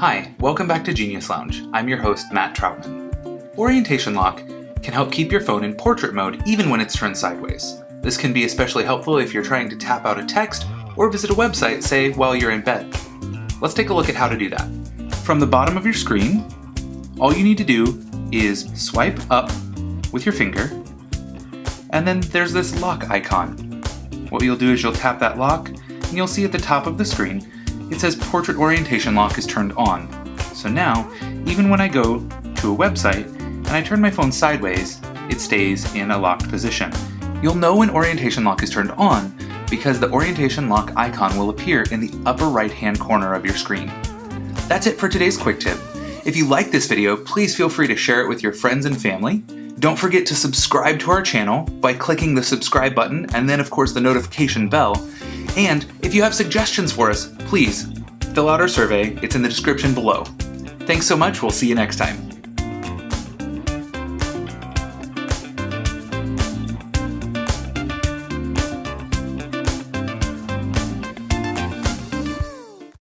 Hi, welcome back to Genius Lounge. I'm your host, Matt Troutman. Orientation lock can help keep your phone in portrait mode even when it's turned sideways. This can be especially helpful if you're trying to tap out a text or visit a website, say, while you're in bed. Let's take a look at how to do that. From the bottom of your screen, all you need to do is swipe up with your finger, and then there's this lock icon. What you'll do is you'll tap that lock, and you'll see at the top of the screen, it says Portrait Orientation Lock is turned on. So now, even when I go to a website and I turn my phone sideways, it stays in a locked position. You'll know when Orientation Lock is turned on because the Orientation Lock icon will appear in the upper right-hand corner of your screen. That's it for today's quick tip. If you like this video, please feel free to share it with your friends and family. Don't forget to subscribe to our channel by clicking the subscribe button and then of course the notification bell. And if you have suggestions for us, please fill out our survey. It's in the description below. Thanks so much. We'll see you next time.